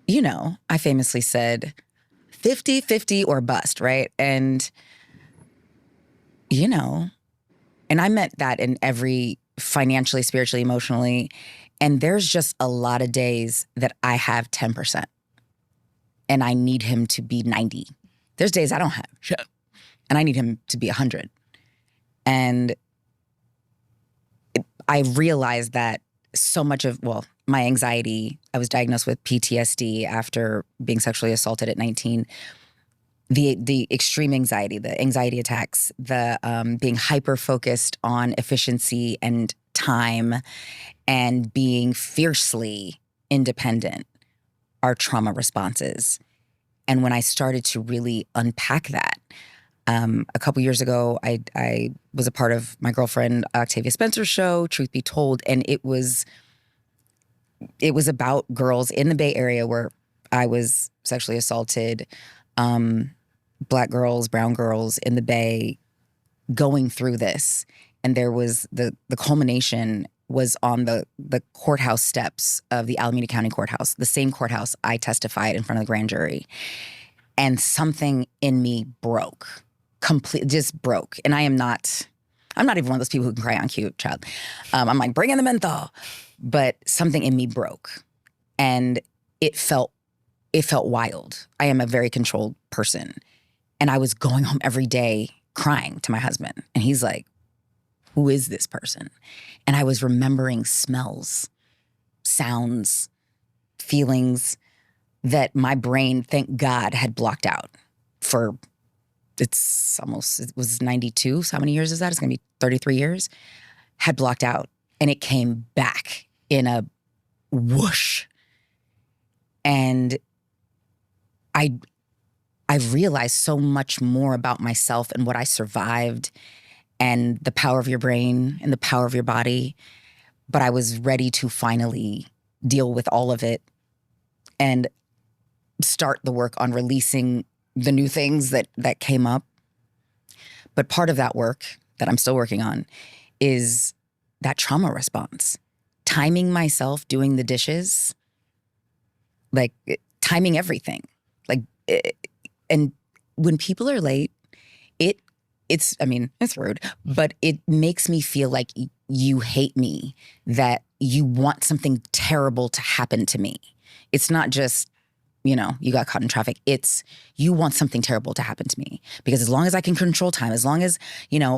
I famously said 50-50 or bust, right? And, you know, and I meant that in every financially, spiritually, emotionally. And there's just a lot of days that I have 10% and I need him to be 90. There's days I don't have shit and I need him to be 100. And I realized that so much of, my anxiety, I was diagnosed with PTSD after being sexually assaulted at 19. The extreme anxiety, the anxiety attacks, the being hyper focused on efficiency and time and being fiercely independent are trauma responses. And when I started to really unpack that, a couple years ago, I was a part of my girlfriend Octavia Spencer's show, Truth Be Told, and it was about girls in the Bay Area where I was sexually assaulted, Black girls, brown girls in the Bay going through this. And there was the culmination was on the courthouse steps of the Alameda County Courthouse, the same courthouse I testified in front of the grand jury. And something in me broke, just broke. And I'm not even one of those people who can cry on cue, child. I'm like, bring in the menthol. But something in me broke. And it felt wild. I am a very controlled person. And I was going home every day crying to my husband. And he's like, who is this person? And I was remembering smells, sounds, feelings that my brain, thank God, had blocked out for, it was 92. So how many years is that? It's gonna be 33 years. Had blocked out. And it came back in a whoosh. And I realized so much more about myself and what I survived and the power of your brain and the power of your body. But I was ready to finally deal with all of it and start the work on releasing the new things that came up. But part of that work that I'm still working on is that trauma response. Timing myself doing the dishes, like timing everything. Like, and when people are late, it's rude, but it makes me feel like you hate me, that you want something terrible to happen to me. It's not just, you got caught in traffic. It's you want something terrible to happen to me. Because as long as I can control time, as long as,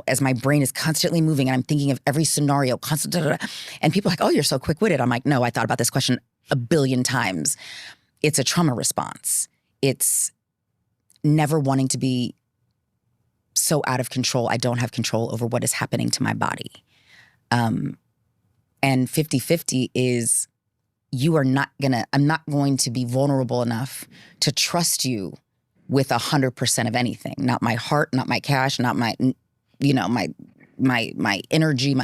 as my brain is constantly moving and I'm thinking of every scenario, and people are like, oh, you're so quick-witted. I'm like, no, I thought about this question a billion times. It's a trauma response. It's never wanting to be so out of control. I don't have control over what is happening to my body. And 50-50 is I'm not going to be vulnerable enough to trust you with 100% of anything. Not my heart, not my cash, not my, my energy.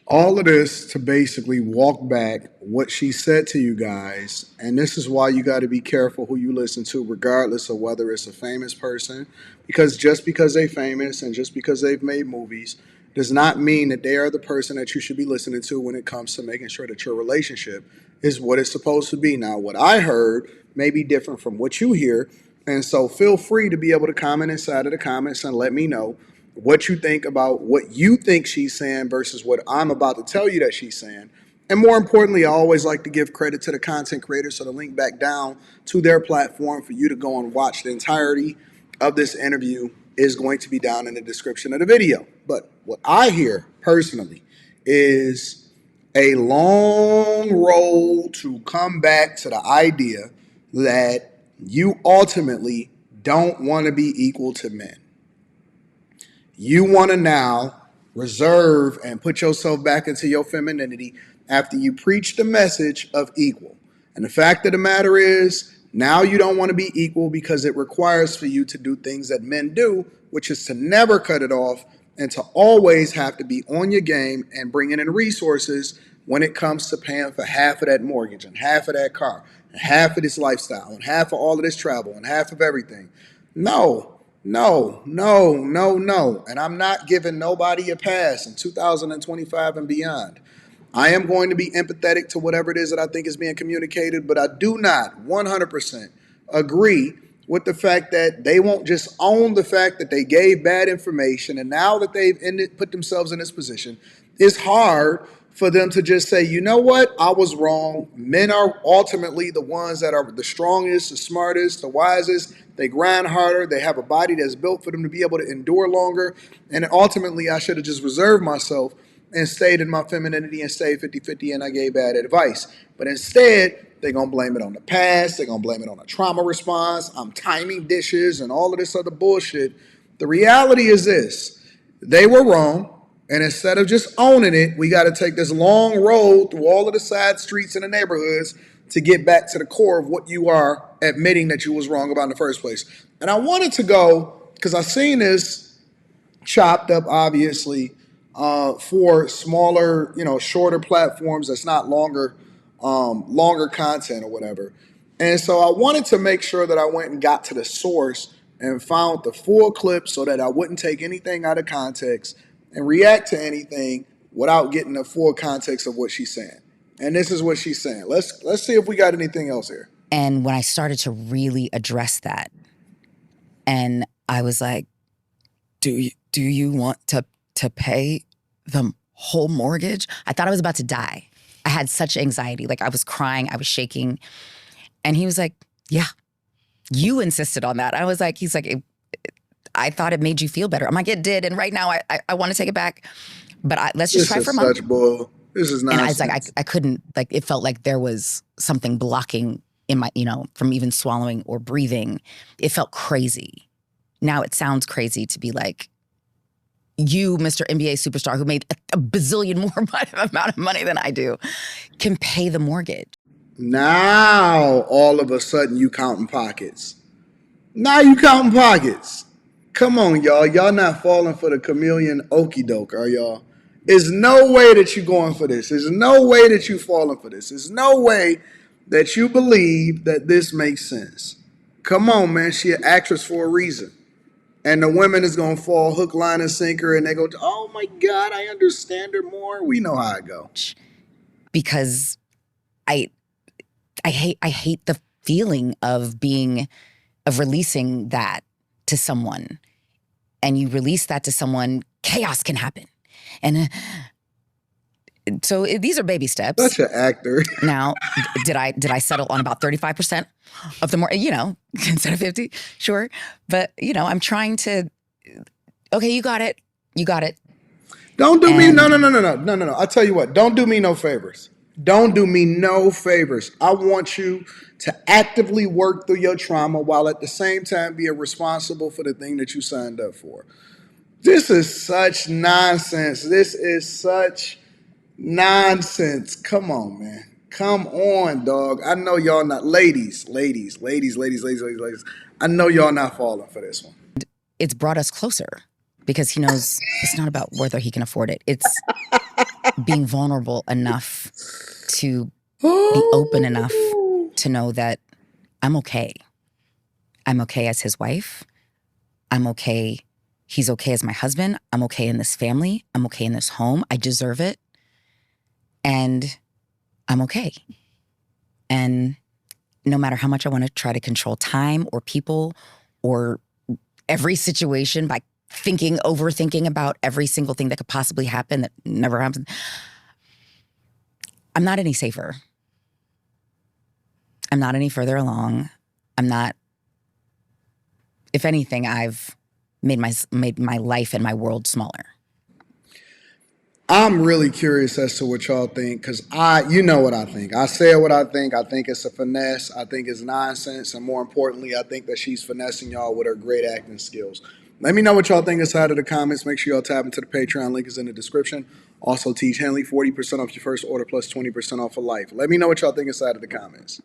All of this to basically walk back what she said to you guys. And this is why you got to be careful who you listen to, regardless of whether it's a famous person. Because just because they're famous and just because they've made movies does not mean that they are the person that you should be listening to when it comes to making sure that your relationship is what it's supposed to be. Now, what I heard may be different from what you hear. And so feel free to be able to comment inside of the comments and let me know what you think about what you think she's saying versus what I'm about to tell you that she's saying. And more importantly, I always like to give credit to the content creators, so the link back down to their platform for you to go and watch the entirety of this interview is going to be down in the description of the video. But what I hear personally is a long road to come back to the idea that you ultimately don't want to be equal to men. You want to now reserve and put yourself back into your femininity after you preach the message of equal. And the fact of the matter is, now you don't want to be equal because it requires for you to do things that men do, which is to never cut it off and to always have to be on your game and bringing in resources when it comes to paying for half of that mortgage and half of that car and half of this lifestyle and half of all of this travel and half of everything. No, no, no, no, no. And I'm not giving nobody a pass in 2025 and beyond. I am going to be empathetic to whatever it is that I think is being communicated, but I do not 100% agree with the fact that they won't just own the fact that they gave bad information, and now that they've put themselves in this position, it's hard for them to just say, you know what, I was wrong. Men are ultimately the ones that are the strongest, the smartest, the wisest. They grind harder. They have a body that's built for them to be able to endure longer. And ultimately, I should have just reserved myself and stayed in my femininity and stayed 50-50, and I gave bad advice. But instead, they're going to blame it on the past. They're going to blame it on a trauma response. I'm timing dishes and all of this other bullshit. The reality is this. They were wrong. And instead of just owning it, we got to take this long road through all of the side streets in the neighborhoods to get back to the core of what you are admitting that you was wrong about in the first place. And I wanted to go, because I seen this chopped up, obviously, for smaller, shorter platforms that's not longer content or whatever. And so I wanted to make sure that I went and got to the source and found the full clip so that I wouldn't take anything out of context and react to anything without getting the full context of what she's saying. And this is what she's saying. Let's see if we got anything else here. And when I started to really address that, and I was like, do you want to pay the whole mortgage? I thought I was about to die. I had such anxiety. Like, I was crying, I was shaking. And he was like, yeah, you insisted on that. He's like, I thought it made you feel better. I'm like, it did. And right now I want to take it back. But let's just try for a month. This is such bull. This is nonsense. And I was like, I couldn't, like, it felt like there was something blocking in my, from even swallowing or breathing. It felt crazy. Now it sounds crazy to be like, you, Mr. NBA superstar who made a bazillion more amount of money than I do, can pay the mortgage. Now, all of a sudden, you counting pockets. Now you counting pockets. Come on, y'all. Y'all not falling for the chameleon okie doke, are y'all? There's no way that you going for this. There's no way that you falling for this. There's no way that you believe that this makes sense. Come on, man. She an actress for a reason. And the women is going to fall hook, line, and sinker, and they go, oh, my God, I understand her more. We know how it go. Because I hate the feeling of releasing that to someone. And you release that to someone, chaos can happen. And so these are baby steps. Such an actor. Now, did I settle on about 35% of the more, instead of 50? Sure. But, I'm trying to, okay, you got it. You got it. Don't do me, no. I'll tell you what, don't do me no favors. Don't do me no favors. I want you to actively work through your trauma while at the same time being responsible for the thing that you signed up for. This is such nonsense. This is such nonsense. Come on, man. Come on, dog. I know y'all not, ladies. I know y'all not falling for this one. It's brought us closer because he knows it's not about whether he can afford it. It's being vulnerable enough to be open enough to know that I'm okay. I'm okay as his wife. I'm okay. He's okay as my husband. I'm okay in this family. I'm okay in this home. I deserve it. And I'm okay. And no matter how much I want to try to control time or people or every situation by overthinking about every single thing that could possibly happen that never happens, I'm not any safer. I'm not any further along. I'm not, if anything, I've made my life and my world smaller. I'm really curious as to what y'all think, because you know what I think. I said what I think. I think it's a finesse. I think it's nonsense. And more importantly, I think that she's finessing y'all with her great acting skills. Let me know what y'all think inside of the comments. Make sure y'all tap into the Patreon. Link is in the description. Also, Teach Henley, 40% off your first order plus 20% off for life. Let me know what y'all think inside of the comments.